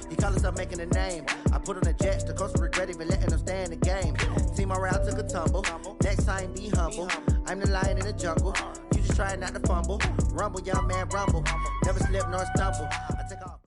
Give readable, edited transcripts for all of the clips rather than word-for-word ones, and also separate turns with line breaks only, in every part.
He called himself making a name. I put on the Jets, the coach regret even letting him stay in the game. See my route took a tumble. Next time be humble. I'm the lion in the jungle. You just trying not to fumble. Rumble, young man, rumble. Never slip nor stumble. I take off.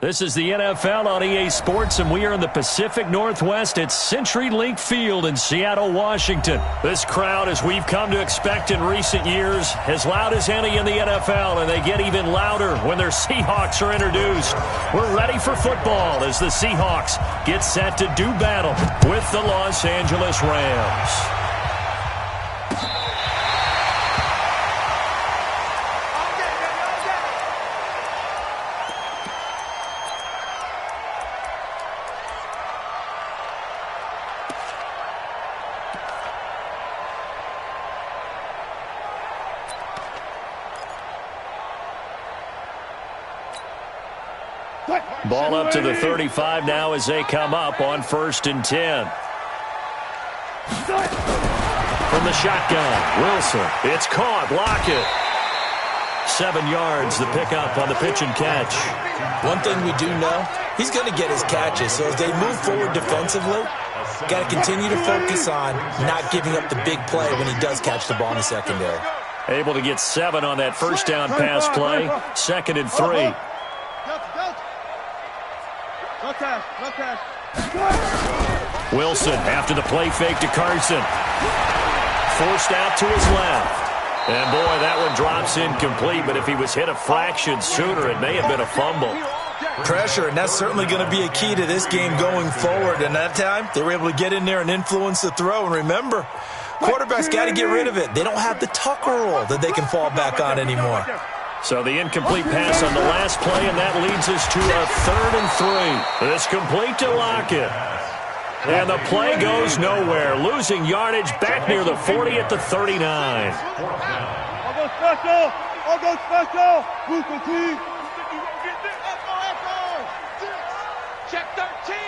This is the NFL on EA Sports, and we are in the Pacific Northwest at CenturyLink Field in Seattle, Washington. This crowd, as we've come to expect in recent years, as loud as any in the NFL, and they get even louder when their Seahawks are introduced. We're ready for football as the Seahawks get set to do battle with the Los Angeles Rams. Ball up to the 35 now as they come up on 1st and 10. From the shotgun, Wilson. It's caught. Lockett. 7 yards, the pickup on the pitch and catch.
One thing we do know, he's going to get his catches. So as they move forward defensively, got to continue to focus on not giving up the big play when he does catch the ball in the secondary.
Able to get 7 on that first down pass play. 2nd and 3. Wilson after the play fake to Carson. Forced out to his left. And boy, that one drops incomplete, but if he was hit a fraction sooner, it may have been a fumble.
Pressure, and that's certainly going to be a key to this game going forward. And that time, they were able to get in there and influence the throw. And remember, quarterbacks got to get rid of it. They don't have the Tucker rule that they can fall back on anymore.
So the incomplete pass on the last play, and that leads us to a 3rd and 3. It's complete to Lockett. And the play goes nowhere, losing yardage back near the 40 at the 39.
I'll go special. I'll go special. Move the team. Check 13.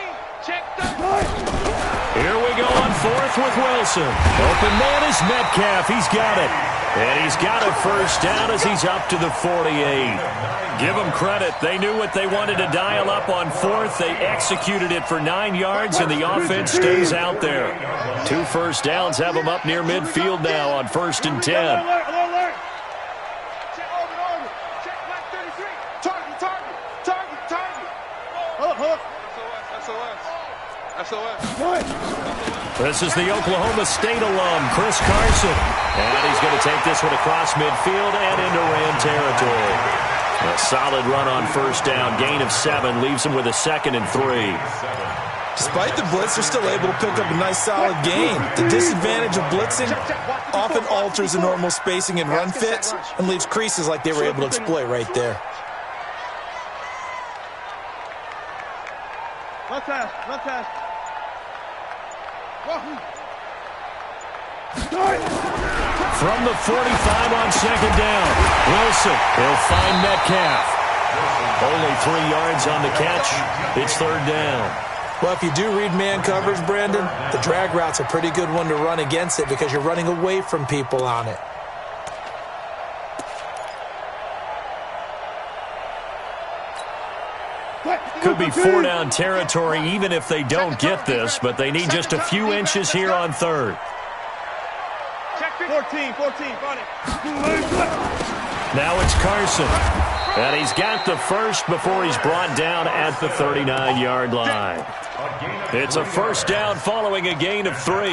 Check 13.
Here we go on 4th with Wilson. Open man is Metcalf. He's got it. And he's got a first down as he's up to the 48. Give them credit. They knew what they wanted to dial up on 4th. They executed it for 9 yards, and the offense stays out there. 2 first downs have them up near midfield now on 1st and 10.
Target.
This is the Oklahoma State alum, Chris Carson. And he's going to take this one across midfield and into Ram territory. A solid run on first down. Gain of 7 leaves him with a 2nd and 3.
Despite the blitz, they're still able to pick up a nice solid gain. The disadvantage of blitzing often alters the normal spacing and run fits and leaves creases like they were able to exploit right there.
Left hash.
From the 45 on 2nd down, Wilson will find Metcalf. Only 3 yards on the catch. It's 3rd down.
Well, if you do read man coverage, Brandon, the drag route's a pretty good one to run against it because you're running away from people on it.
Could be 4-down territory even if they don't get this, but they need just a few inches here on 3rd.
14, got it.
Now it's Carson. And he's got the first before he's brought down at the 39-yard line. It's a first down following a gain of 3.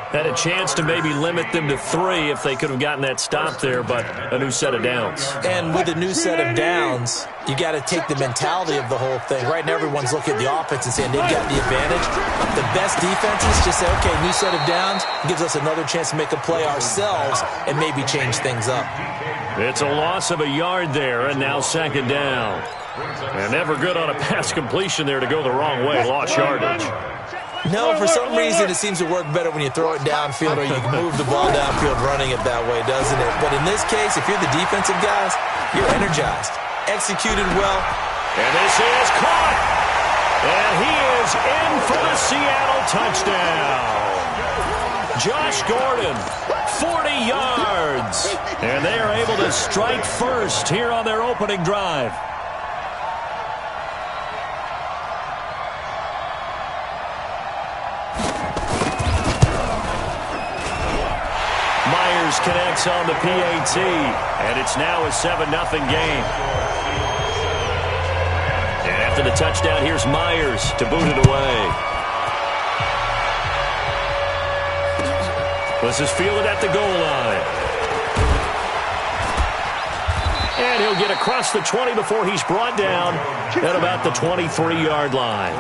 Had a chance to maybe limit them to 3 if they could have gotten that stop there, but a new set of downs.
And with a new set of downs, you got to take the mentality of the whole thing. Right now, everyone's looking at the offense and saying they've got the advantage. The best defenses just say, okay, new set of downs gives us another chance to make a play ourselves and maybe change things up.
It's a loss of a yard there, and now 2nd down. And never good on a pass completion there to go the wrong way. Lost yardage.
No, for some reason it seems to work better when you throw it downfield or you can move the ball downfield running it that way, doesn't it? But in this case, if you're the defensive guys, you're energized. Executed well.
And this is caught. And he is in for the Seattle touchdown. Josh Gordon, 40 yards. And they are able to strike first here on their opening drive. Myers connects on the PAT, and it's now a 7-0 game. And after the touchdown, here's Myers to boot it away. This is fielded at the goal line. And he'll get across the 20 before he's brought down at about the 23-yard line.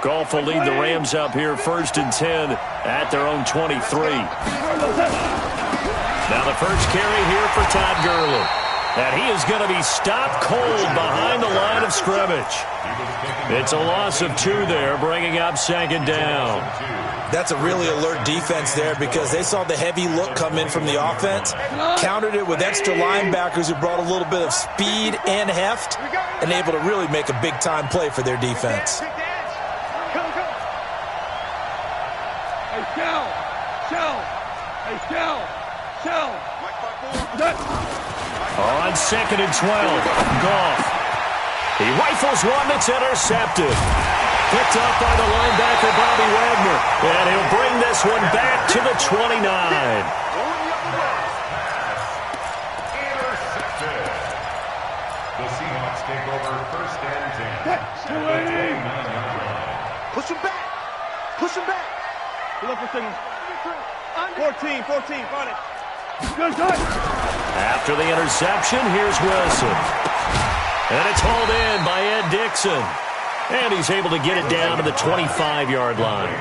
Goff will lead the Rams up here 1st and 10 at their own 23. Now the first carry here for Todd Gurley. And he is going to be stopped cold behind the line of scrimmage. It's a loss of 2 there, bringing up 2nd down.
That's a really alert defense there because they saw the heavy look come in from the offense, countered it with extra linebackers who brought a little bit of speed and heft, and able to really make a big-time play for their defense.
On 2nd and 12, Goff. He rifles one that's intercepted. Picked up by the linebacker, Bobby Wagner. And he'll bring this one back to the 29.
Intercepted. The Seahawks take over 1st and 10.
Push him back. Push him back. Look for things. 14, run it. Good.
After the interception, here's Wilson. And it's hauled in by Ed Dixon. And he's able to get it down to the 25-yard line.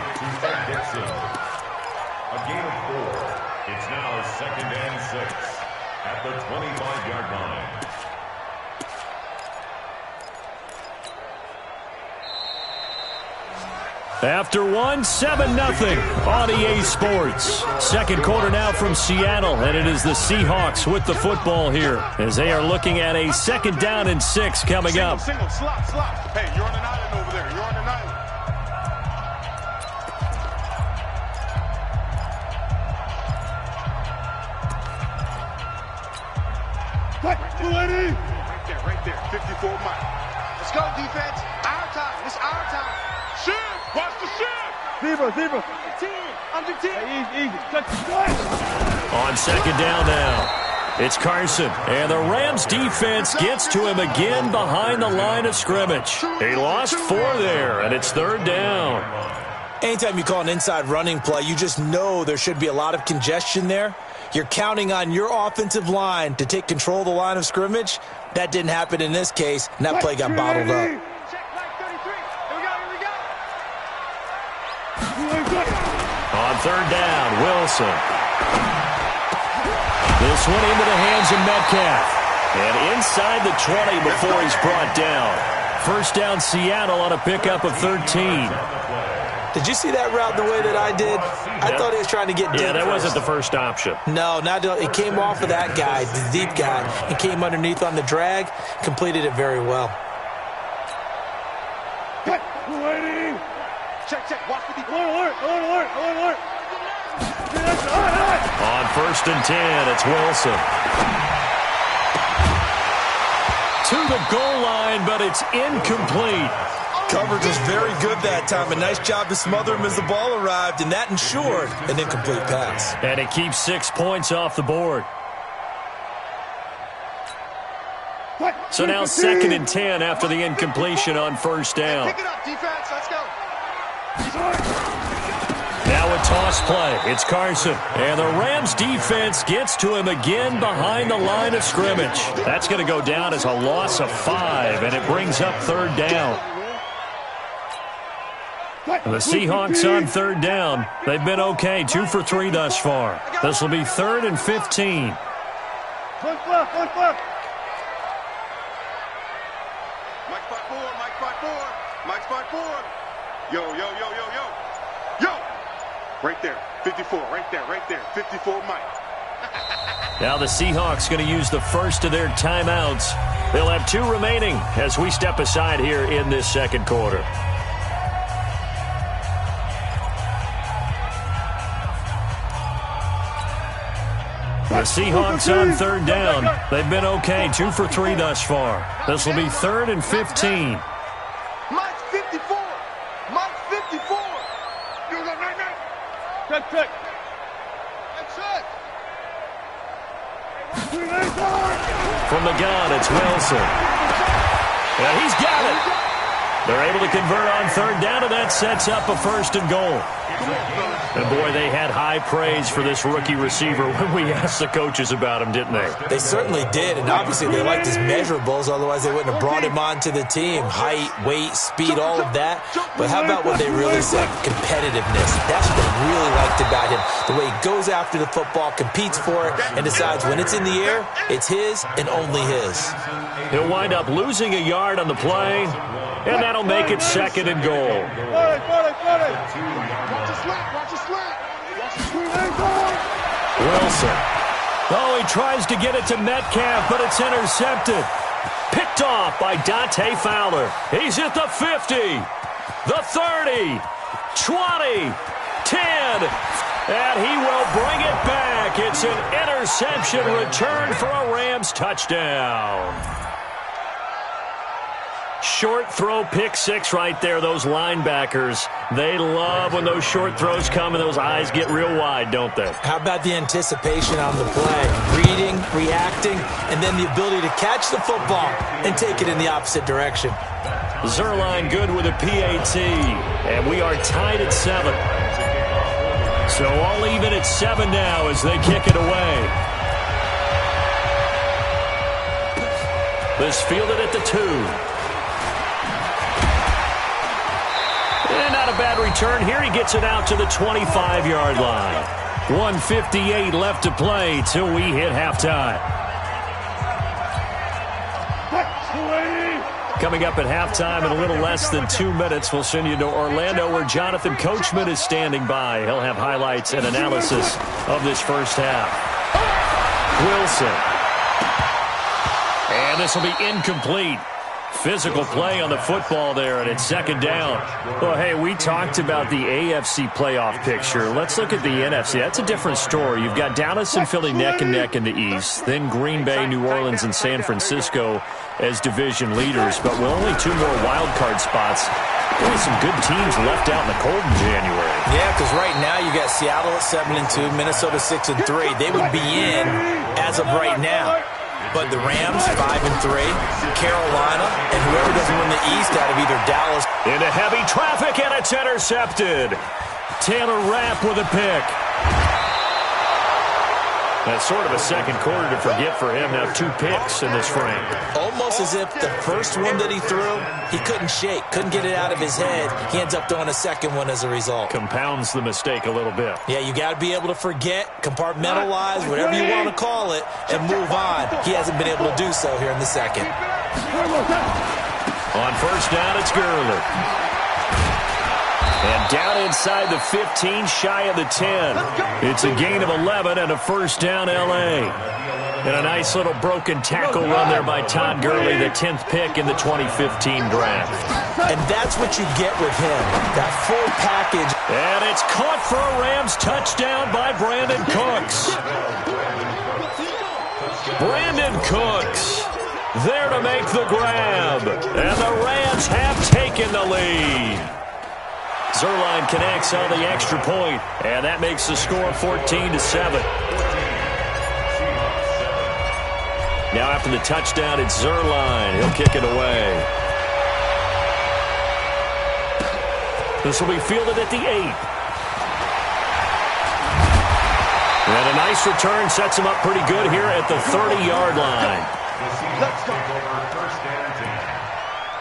Dixon. A gain of 4. It's now 2nd and 6 at the 25-yard line.
After 7-0 on EA Sports. 2nd quarter now from Seattle, and it is the Seahawks with the football here as they are looking at a 2nd down and 6 coming up.
Single, slot. Hey, you're on an island over there. You're on an island. Right there. 54 Mike.
Let's go, defense. Our time. It's our time.
Shift. Watch the shift.
Zebra. Under 10. Hey, easy.
On 2nd down now, it's Carson. And the Rams defense gets to him again behind the line of scrimmage. He lost 4 there, and it's 3rd down.
Anytime you call an inside running play, you just know there should be a lot of congestion there. You're counting on your offensive line to take control of the line of scrimmage. That didn't happen in this case, and that play got bottled up.
On 3rd down, Wilson. This one into the hands of Metcalf. And inside the 20 before he's brought down. 1st down, Seattle on a pickup of 13.
Did you see that route the way that I did? I thought he was trying to get deep.
Yeah, that wasn't the first option.
No, it came off of that guy, the deep guy, and came underneath on the drag, completed it very well.
Check. Watch the deep. Alert.
On 1st and 10, it's Wilson. To the goal line, but it's incomplete.
Coverage was very good that time. A nice job to smother him as the ball arrived, and that ensured an incomplete pass.
And it keeps 6 points off the board. So now 2nd and 10 after the incompletion on 1st down.
Pick it up, defense. Let's go.
Now a toss play. It's Carson. And the Rams defense gets to him again behind the line of scrimmage. That's going to go down as a loss of 5, and it brings up 3rd down. The Seahawks on 3rd down. They've been okay, 2 for 3 thus far. This will be 3rd and 15.
Look. Mike spot 4. Yo. Right there. 54. Right there. 54 Mike.
Now the Seahawks going to use the first of their timeouts. They'll have 2 remaining as we step aside here in this second quarter. The Seahawks on third down. They've been okay, 2 for 3 thus far. This will be 3rd and 15.
Mike's 54. Mike's 54. Check. That's it.
From the gun, it's Wilson. And he's got it. They're able to convert on third down, and that sets up a 1st and goal. And, boy, they had high praise for this rookie receiver when we asked the coaches about him, didn't they?
They certainly did, and obviously they liked his measurables, otherwise they wouldn't have brought him onto the team. Height, weight, speed, all of that. But how about what they really said? Competitiveness. That's what they really liked about him. The way he goes after the football, competes for it, and decides when it's in the air, it's his and only his.
He'll wind up losing a yard on the play, and that'll make it 2nd and goal. Wilson. Oh, he tries to get it to Metcalf, but it's intercepted. Picked off by Dante Fowler. He's at the 50, the 30, 20, 10, and he will bring it back. It's an interception return for a Rams touchdown. Short throw, pick 6 right there. Those linebackers, they love when those short throws come and those eyes get real wide, don't they?
How about the anticipation on the play? Reading, reacting, and then the ability to catch the football and take it in the opposite direction.
Zerline good with a PAT, and we are tied at 7. So all even at 7 now as they kick it away. This fielded at the 2. And not a bad return here. He gets it out to the 25-yard line. 1:58 left to play till we hit halftime. Coming up at halftime in a little less than 2 minutes, we'll send you to Orlando where Jonathan Coachman is standing by. He'll have highlights and analysis of this first half. Wilson. And this will be incomplete. Physical play on the football there, and it's 2nd down. Well, hey, we talked about the AFC playoff picture. Let's look at the NFC. That's a different story. You've got Dallas and Philly neck and neck in the East, then Green Bay, New Orleans, and San Francisco as division leaders, but with only 2 more wild card spots. Really some good teams left out in the cold in January.
Yeah, because right now you got Seattle at 7-2, Minnesota 6-3. They would be in as of right now. But the Rams, 5-3, Carolina, and whoever doesn't win the East out of either Dallas.
Into heavy traffic, and it's intercepted. Taylor Rapp with a pick. That's sort of a second quarter to forget for him. Now 2 picks in this frame.
Almost as if the first one that he threw, he couldn't shake, couldn't get it out of his head. He ends up throwing a second one as a result.
Compounds the mistake a little bit.
Yeah, you got to be able to forget, compartmentalize, whatever you want to call it, and move on. He hasn't been able to do so here in the second.
On first down, it's Gurley. And down inside the 15, shy of the 10. It's a gain of 11 and a first down L.A. And a nice little broken tackle run there by Todd Gurley, the 10th pick in the 2015 draft.
And that's what you get with him, that full package.
And it's caught for a Rams touchdown by Brandon Cooks. Brandon Cooks there to make the grab. And the Rams have taken the lead. Zerline connects on the extra point, and that makes the score 14-7. Now after the touchdown, it's Zerline. He'll kick it away. This will be fielded at the 8. And a nice return sets him up pretty good here at the 30-yard line.
Let's take over first and 10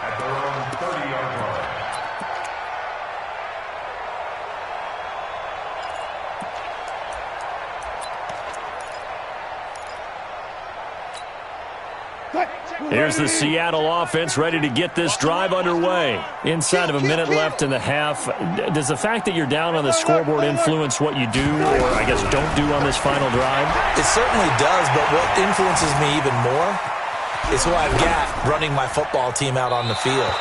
at their own 30-yard line.
Here's the Seattle offense ready to get this drive underway. Inside of a minute left in the half. Does the fact that you're down on the scoreboard influence what you do, or I guess don't do on this final drive?
It certainly does, but what influences me even more is who I've got running my football team out on the field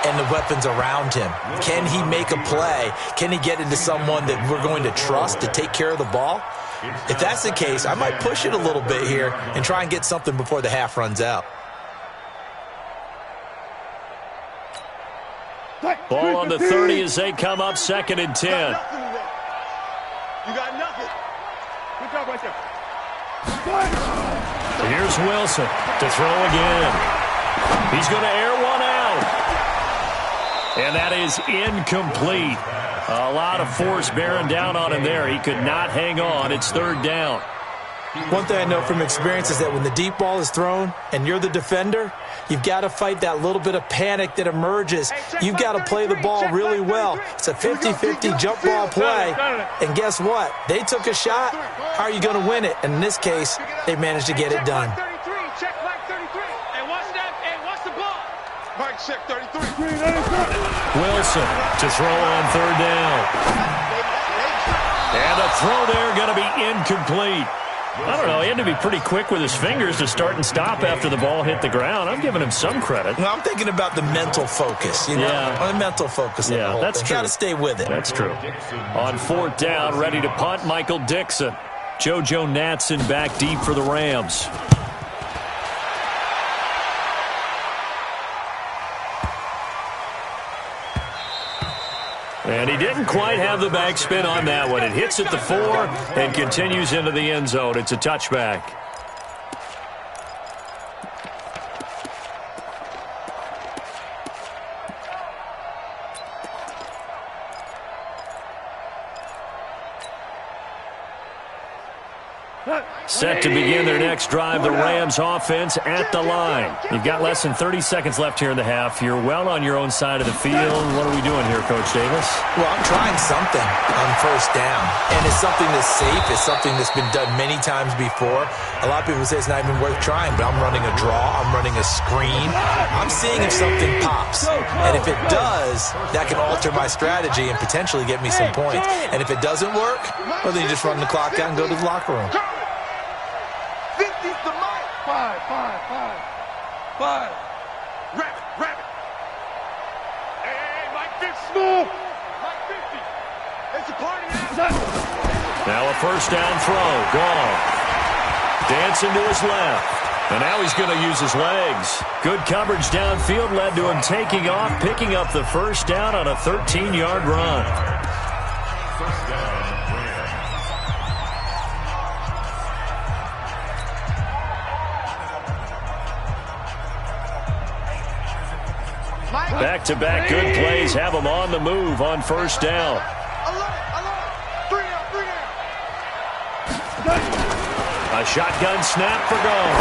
and the weapons around him. Can he make a play? Can he get into someone that we're going to trust to take care of the ball? If that's the case, I might push it a little bit here and try and get something before the half runs out.
Ball on the 30 as they come up 2nd and 10.
You got nothing. Good job right there.
Here's Wilson to throw again. He's going to air one out. And that is incomplete. A lot of force bearing down on him there. He could not hang on. It's 3rd down.
One thing I know from experience is that when the deep ball is thrown and you're the defender, you've got to fight that little bit of panic that emerges. You've got to play the ball really well. It's a 50-50 jump ball play. And guess what? They took a shot. How are you going to win it? And in this case, they managed to get it done.
Check flag 33. And what's that? And what's the ball? Mike, check 33.
Wilson to throw on 3rd down. And the throw there going to be incomplete. I don't know. He had to be pretty quick with his fingers to start and stop after the ball hit the ground. I'm giving him some credit.
Well, I'm thinking about the mental focus. You know?
Yeah.
The mental focus.
Yeah, that's true.
Got to stay with it.
That's true. On 4th down, ready to punt, Michael Dixon. JoJo Natson back deep for the Rams. And he didn't quite have the backspin on that one. It hits at the 4 and continues into the end zone. It's a touchback. Set to begin their next drive, the Rams offense at the line. You've got less than 30 seconds left here in the half. You're well on your own side of the field. What are we doing here, Coach Davis?
Well, I'm trying something on 1st down, and it's something that's safe. It's something that's been done many times before. A lot of people say it's not even worth trying, but I'm running a draw. I'm running a screen. I'm seeing if something pops, and if it does, that can alter my strategy and potentially get me some points. And if it doesn't work, well, then you just run the clock out and go to the locker room.
50's the mic. 5. Rabbit. Hey, Mike 50. Smooth. Mike 50. It's a party outside.
Now a 1st down throw. Gone. Dancing to his left. And now he's going to use his legs. Good coverage downfield led to him taking off, picking up the 1st down on a 13-yard run.
First down, Rams.
Back-to-back good plays have him on the move on 1st down.
Three down.
A shotgun snap for goal.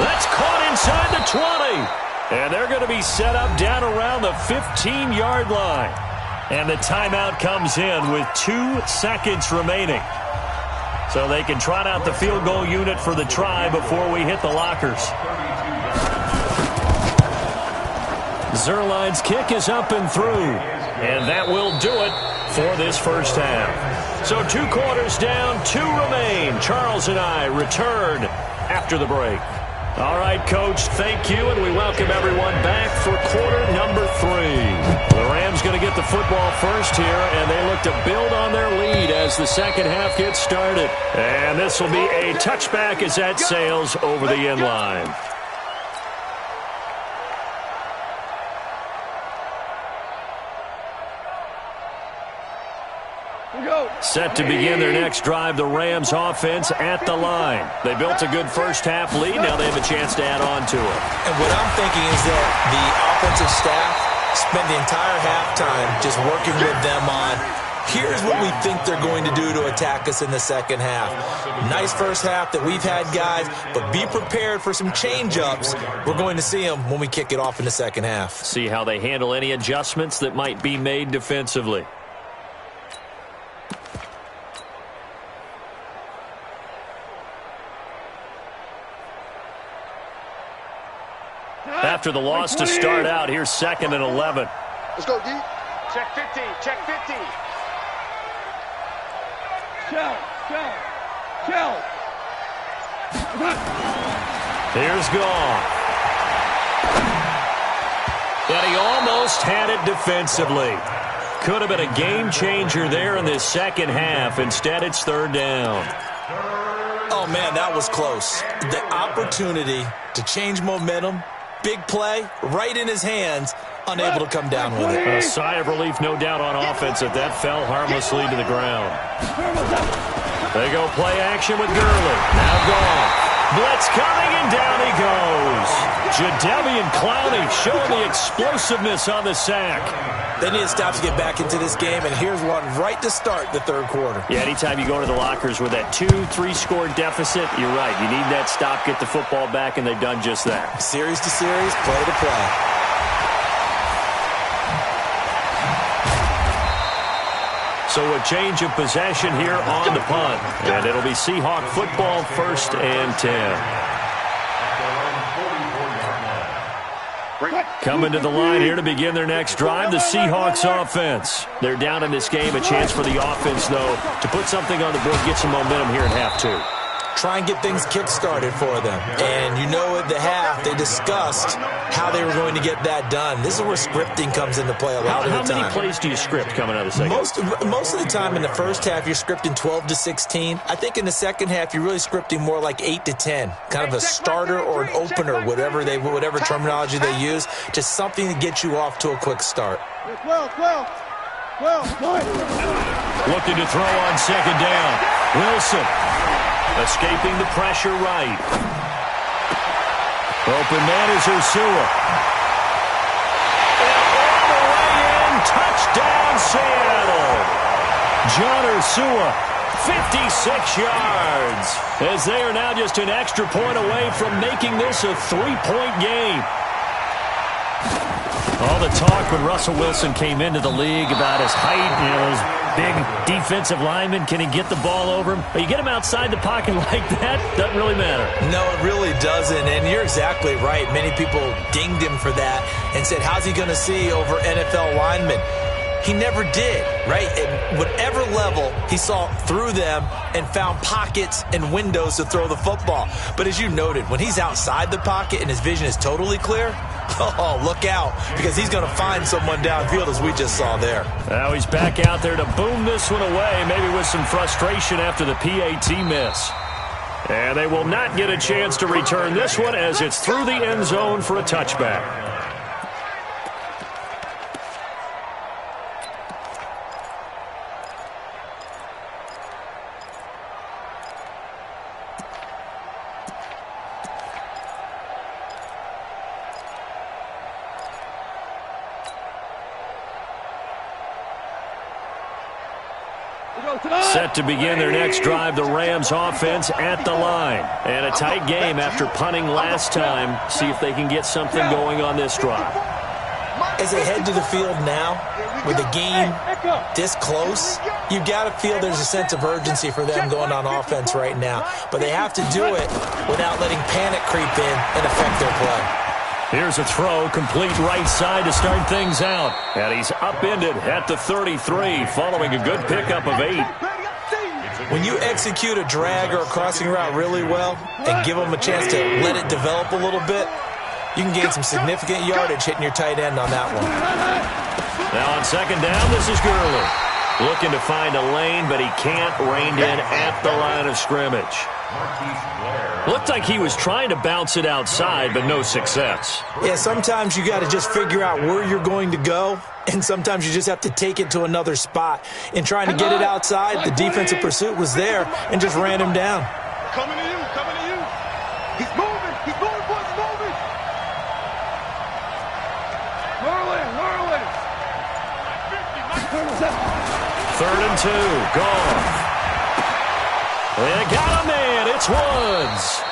That's caught inside the 20. And they're going to be set up down around the 15-yard line. And the timeout comes in with 2 seconds remaining. So they can trot out the field goal unit for the try before we hit the lockers. Zerline's kick is up and through. And that will do it for this 1st half. So 2 quarters down, 2 remain. Charles and I return after the break. All right, Coach, thank you, and we welcome everyone back for quarter number 3. The Rams going to get the football first here, and they look to build on their lead as the second half gets started. And this will be a touchback as that sails over the end line. Set to begin their next drive, the Rams offense at the line. They built a good 1st half lead. Now they have a chance to add on to it.
And what I'm thinking is that the offensive staff spent the entire halftime just working with them on, here's what we think they're going to do to attack us in the second half. Nice 1st half that we've had, guys, but be prepared for some change-ups. We're going to see them when we kick it off in the second half.
See how they handle any adjustments that might be made defensively. After the loss to start out, here's 2nd and 11.
Let's go, D.
Check 50. Check 50. Shell.
Here's Goff. And he almost had it defensively. Could have been a game changer there in this second half. Instead, it's 3rd down.
Oh, man, that was close. The opportunity to change momentum, big play, right in his hands, unable to come down with it.
A sigh of relief, no doubt, on offense that fell harmlessly to the ground. They go play action with Gurley. Now Goff. Blitz coming, and down he goes. Jadeveon Clowney showing the explosiveness on the sack.
They need to stop to get back into this game, and here's one right to start the 3rd quarter.
Yeah, anytime you go to the lockers with that 2-3 score deficit, you're right. You need that stop, get the football back, and they've done just that.
Series to series, play to play.
So a change of possession here on the punt. And it'll be Seahawk football, 1st and 10. Coming to the line here to begin their next drive, the Seahawks offense. They're down in this game. A chance for the offense, though, to put something on the board, get some momentum here in half 2.
Try and get things kick-started for them. And you know at the half, they discussed how they were going to get that done. This is where scripting comes into play a lot of the time.
How many plays do you script coming out of the second?
Most of the time in the first half, you're scripting 12 to 16. I think in the second half, you're really scripting more like 8 to 10. Kind of a starter or an opener, whatever terminology they use. Just something to get you off to a quick start.
12.
Looking to throw on 2nd down. Wilson. Escaping the pressure right. Open man is Ursua. And all the way in. Touchdown, Seattle. John Ursua, 56 yards. As they are now just an extra point away from making this a 3-point game. All the talk when Russell Wilson came into the league about his height, his big defensive lineman. Can he get the ball over him? But you get him outside the pocket like that, doesn't really matter.
No, it really doesn't, and you're exactly right. Many people dinged him for that and said, how's he going to see over NFL linemen? He never did, right? At whatever level, he saw through them and found pockets and windows to throw the football. But as you noted, when he's outside the pocket and his vision is totally clear, oh, look out, because he's going to find someone downfield, as we just saw there.
Now he's back out there to boom this one away, maybe with some frustration after the PAT miss. And they will not get a chance to return this one as it's through the end zone for a touchback. Set to begin their next drive, the Rams offense at the line. And a tight game after punting last time. See if they can get something going on this drive.
As they head to the field now, with the game this close, you've got to feel there's a sense of urgency for them going on offense right now. But they have to do it without letting panic creep in and affect their play.
Here's a throw, complete right side to start things out. And he's upended at the 33, following a good pickup of 8.
When you execute a drag or a crossing route really well and give them a chance to let it develop a little bit, you can gain some significant yardage hitting your tight end on that one.
Now on 2nd down, this is Gurley. Looking to find a lane, but he can't, reined in at the line of scrimmage. Looked like he was trying to bounce it outside, but no success.
Yeah, sometimes you got to just figure out where you're going to go, and sometimes you just have to take it to another spot. In trying to get it outside, the defensive pursuit was there and just ran him down.
Coming to you, coming to you. He's moving, boys, moving. Whirling.
3rd and 2, Goff. They got a man, it's Woods.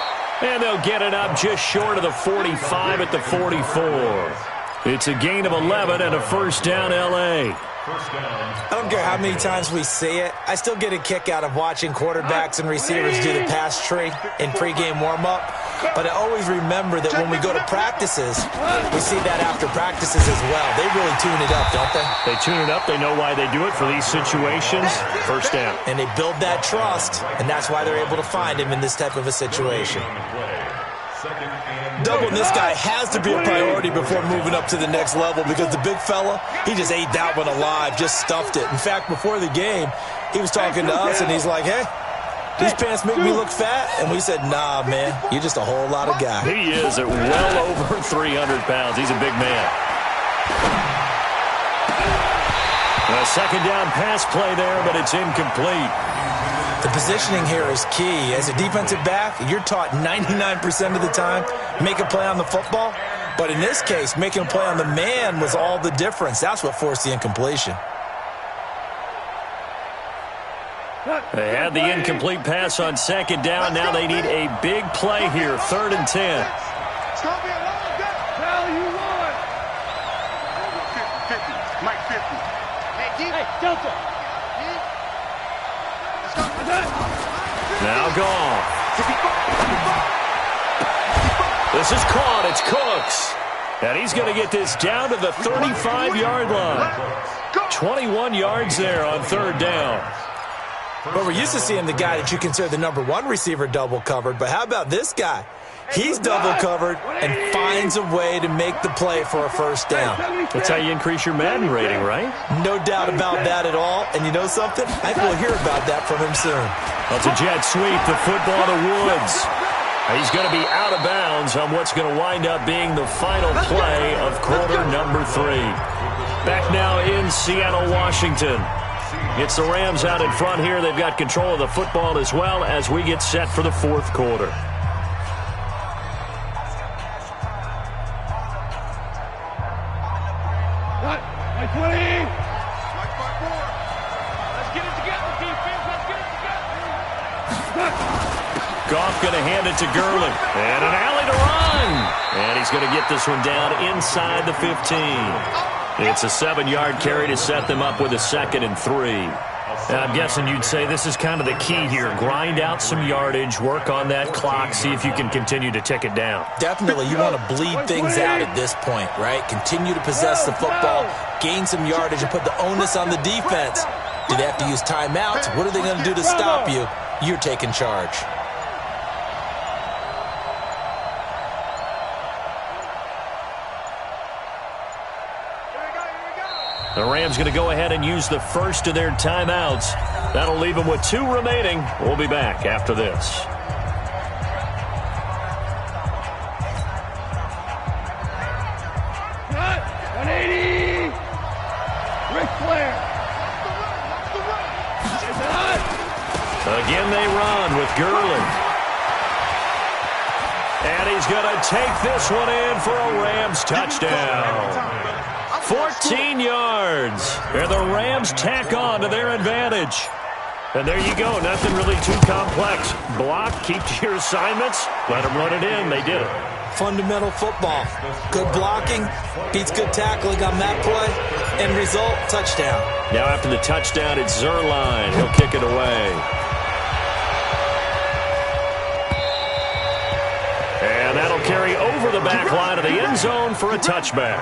And they'll get it up just short of the 45 at the 44. It's a gain of 11 and a 1st down, L.A.
I don't care how many times we see it. I still get a kick out of watching quarterbacks and receivers do the pass tree in pregame warm-up. But I always remember that when we go to practices, we see that after practices as well. They really tune it up, don't they?
They tune it up. They know why they do it for these situations. First down.
And they build that trust, and that's why they're able to find him in this type of a situation. Doubling this guy has to be a priority before moving up to the next level because the big fella, he just ate that one alive, just stuffed it. In fact, before the game, he was talking to us, and he's like, hey, these pants make me look fat. And we said, nah, man, you're just a whole lot of guy.
He is at well over 300 pounds. He's a big man. A second down pass play there, but it's incomplete.
The positioning here is key. As a defensive back, you're taught 99% of the time, make a play on the football. But in this case, making a play on the man was all the difference. That's what forced the incompletion.
They had the incomplete pass on second down. Now they need a big play here, 3rd and 10.
It's going to be a long day. Hell, you won. 50-50. Mike 50. Hey, deep. Hey, Delta.
Now gone. This is caught. It's Cooks. And he's going to get this down to the 35-yard line. 21 yards there on 3rd down.
But we're used to seeing the guy that you consider the #1 receiver double covered. But how about this guy? He's double covered and finds a way to make the play for a first down.
That's how you increase your Madden rating, right?
No doubt about that at all. And you know something? I think we'll hear about that from him soon.
Well, it's a jet sweep. The football to Woods. He's going to be out of bounds on what's going to wind up being the final play of quarter number 3. Back now in Seattle, Washington. It's the Rams out in front here. They've got control of the football as well as we get set for the 4th quarter.
Let's get it together, defense. Let's get it together.
Goff going to hand it to Gurley. And an alley to run. And he's going to get this one down inside the 15. It's a 7-yard carry to set them up with a 2nd and 3. I'm guessing you'd say this is kind of the key here. Grind out some yardage, work on that clock, see if you can continue to tick it down.
Definitely, you want to bleed things out at this point, right? Continue to possess the football, gain some yardage, and put the onus on the defense. Do they have to use timeouts? What are they going to do to stop you? You're taking charge.
The Rams going to go ahead and use the first of their timeouts. That'll leave them with 2 remaining. We'll be back after this.
Cut. 180. Ric Flair.
Again they run with Gurley. And he's going to take this one in for a Rams touchdown. 14 yards. And the Rams tack on to their advantage. And there you go. Nothing really too complex. Block, keep to your assignments, let them run it in. They did it.
Fundamental football. Good blocking beats good tackling on that play. End result, touchdown.
Now after the touchdown, it's Zerline. He'll kick it away. And that'll carry over the back line of the end zone for a touchback.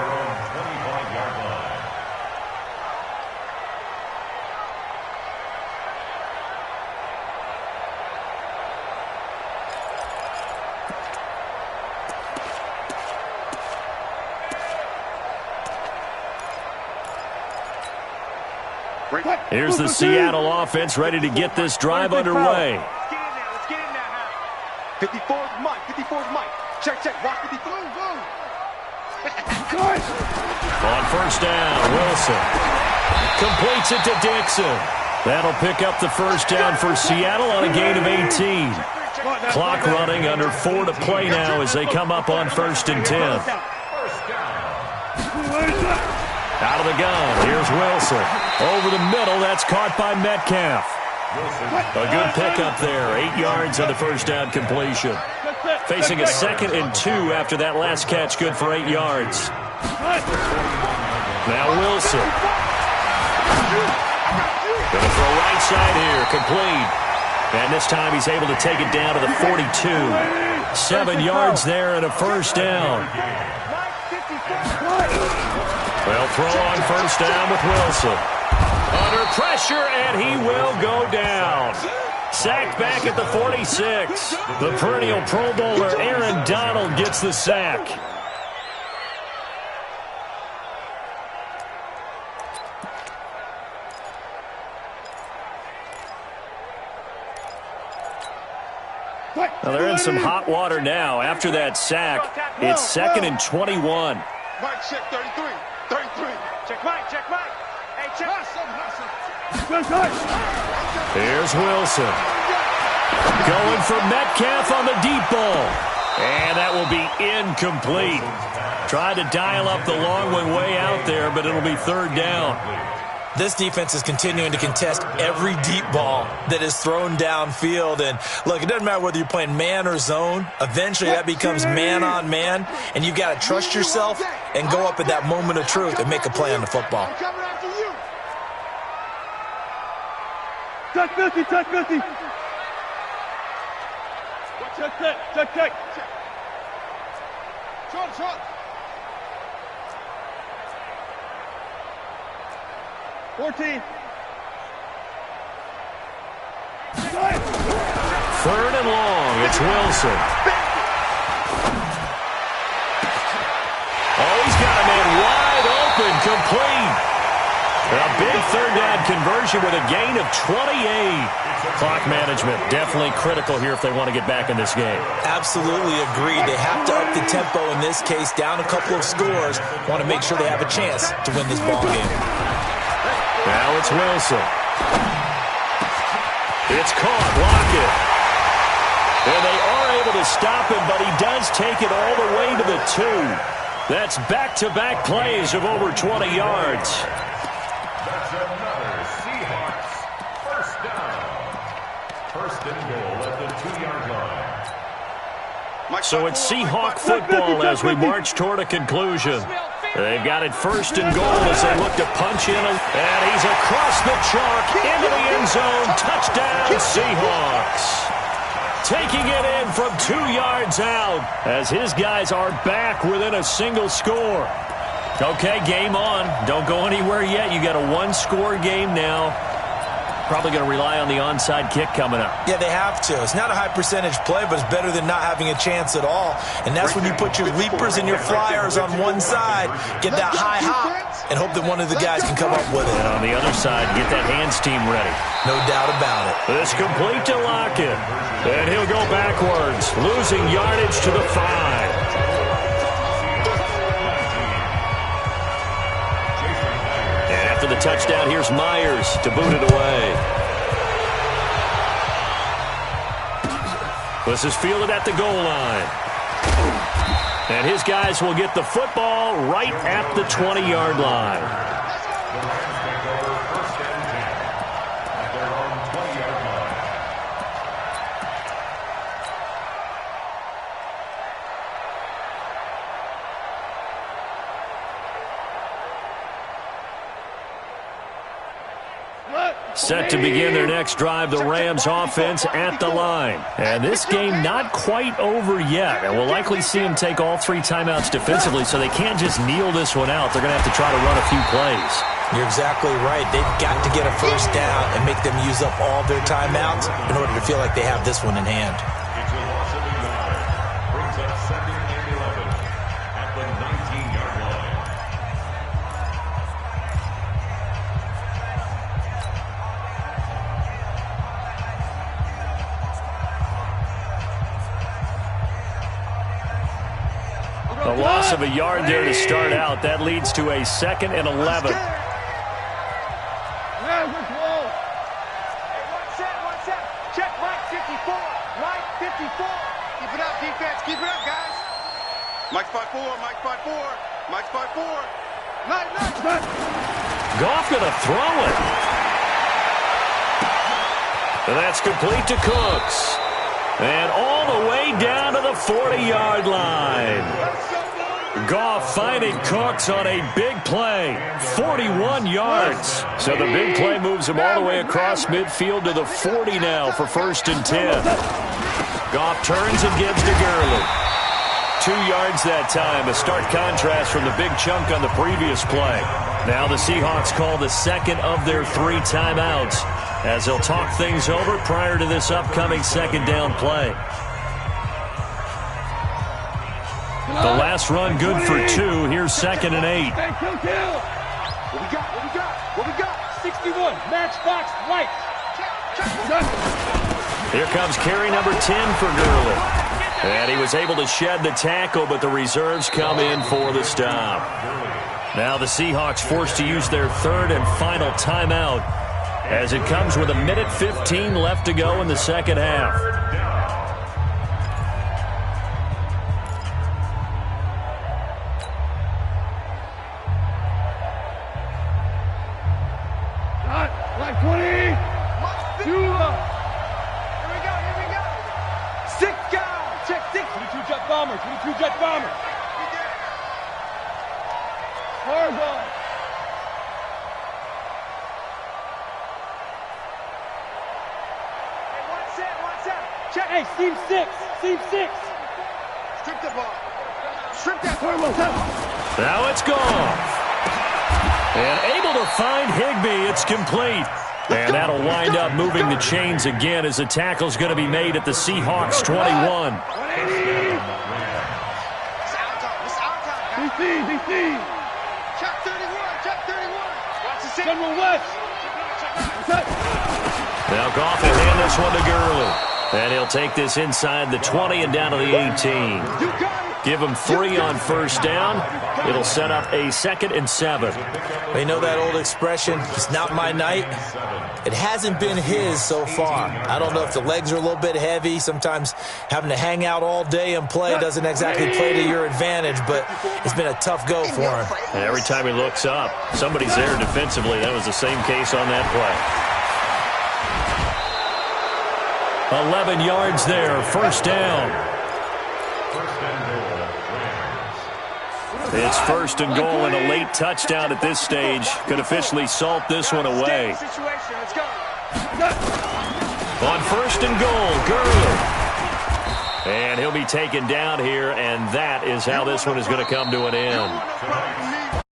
Here's the Seattle offense ready to get this drive underway.
Let's get in there. Let's get in there, Harry. 54's Mike. 54's Mike. Check, check. Watch 54.
On first down, Wilson completes it to Dixon. That'll pick up the first down for Seattle on a gain of 18. Clock running, under 4 to play now as they come up on 1st and 10. Out of the gun, here's Wilson. Over the middle, that's caught by Metcalf. A good pickup there, 8 yards on the first down completion. Facing a 2nd and 2 after that last catch, good for 8 yards. Now Wilson. Going to throw right side here, complete. And this time he's able to take it down to the 42. 7 yards there and a first down. They'll throw on first down with Wilson. Under pressure, and he will go down. Sacked back at the 46. The perennial Pro Bowler Aaron Donald gets the sack. Well, they're in some hot water now. After that sack, it's 2nd and 21.
Mike, check 33. 33.
Check Mike, check Mike. Hey, check.
Here's Wilson. Going for Metcalf on the deep ball. And that will be incomplete. Tried to dial up the long way out there, but it'll be 3rd down.
This defense is continuing to contest every deep ball that is thrown downfield. And, look, it doesn't matter whether you're playing man or zone. Eventually that becomes man-on-man, and you've got to trust yourself and go up at that moment of truth and make a play on the football.
Touch 50, touch 50. Check. Short. 14.
3rd and long. It's Wilson. Oh, he's got a man wide open, complete. A big 3rd down conversion with a gain of 28. Clock management definitely critical here if they want to get back in this game.
Absolutely agreed. They have to up the tempo in this case, down a couple of scores. Want to make sure they have a chance to win this ball game.
Now it's Wilson. It's caught. Lockett. And they are able to stop him, but he does take it all the way to the 2. That's back-to-back plays of over 20 yards.
That's another Seahawks first down. First and goal at the 2-yard line.
So it's Seahawk football as we march toward a conclusion. They've got it 1st and goal as they look to punch in. And he's across the chalk into the end zone. Touchdown, Seahawks. Taking it in from 2 yards out as his guys are back within a single score. Okay, game on. Don't go anywhere yet. You got a 1-score game now. Probably going to rely on the onside kick coming up.
Yeah, they have to. It's not a high percentage play, but it's better than not having a chance at all. And that's when you put your leapers and your flyers on one side, get that high hop, and hope that one of the guys can come up with it.
And on the other side, get that hands team ready.
No doubt about it.
This complete to Lockett. And he'll go backwards, losing yardage to the 5. After the touchdown, here's Myers to boot it away. This is fielded at the goal line. And his guys will get the football right at the 20-yard line. Set to begin their next drive, the Rams offense at the line. And this game not quite over yet. And we'll likely see them take all 3 timeouts defensively, so they can't just kneel this one out. They're going to have to try to run a few plays.
You're exactly right. They've got to get a first down and make them use up all their timeouts in order to feel like they have this one in hand.
It's a loss of a yard. Brings up 2nd and 11 at the 19-yard line.
A loss of a yard there to start out. That leads to a 2nd and 11.
Check Mike 54. Mike 54.
Keep it up, defense. Keep it up, guys. Mike's 5-4. Mike's 5-4. Mike's 5-4. Mike.
Goff going to throw it. And that's complete to Cooks. And all the way down to the 40-yard line. Goff finding Cooks on a big play. 41 yards. So the big play moves him all the way across midfield to the 40 now for 1st and 10. Goff turns and gives to Gurley. 2 yards that time. A stark contrast from the big chunk on the previous play. Now the Seahawks call the second of their 3 timeouts as they'll talk things over prior to this upcoming 2nd down play. The last run good for 2. Here's 2nd and 8.
What we got? What we got? What we got? 61. Matchbox right.
Here comes carry number 10 for Gurley. And he was able to shed the tackle, but the reserves come in for the stop. Now the Seahawks forced to use their 3rd and final timeout as it comes with 1:15 left to go in the 2nd half.
Like 20. 2. Here we go. 6 guys. Check 6. 22 jet bomber. 22 jet bomber. Horizontal. Hey, one set. Check. Hey, seam 6. Strip the ball. Strip that ball.
Now it's gone. And able to find Higbee. It's complete. And that'll wind up moving the chains again as the tackle's going to be made at the Seahawks 21.
DC. Check 31. Watch the General West.
Now Goff will hand this one to Gurley. And he'll take this inside the 20 and down to the 18. Give him 3 on 1st down. It'll set up a 2nd and 7.
You know that old expression, it's not my night? It hasn't been his so far. I don't know if the legs are a little bit heavy. Sometimes having to hang out all day and play doesn't exactly play to your advantage, but it's been a tough go for him.
And every time he looks up, somebody's there defensively. That was the same case on that play. 11 yards there, 1st down. It's 1st and goal, and a late touchdown at this stage could officially salt this one away. On 1st and goal, Gurley. And he'll be taken down here, and that is how this one is going to come to an end.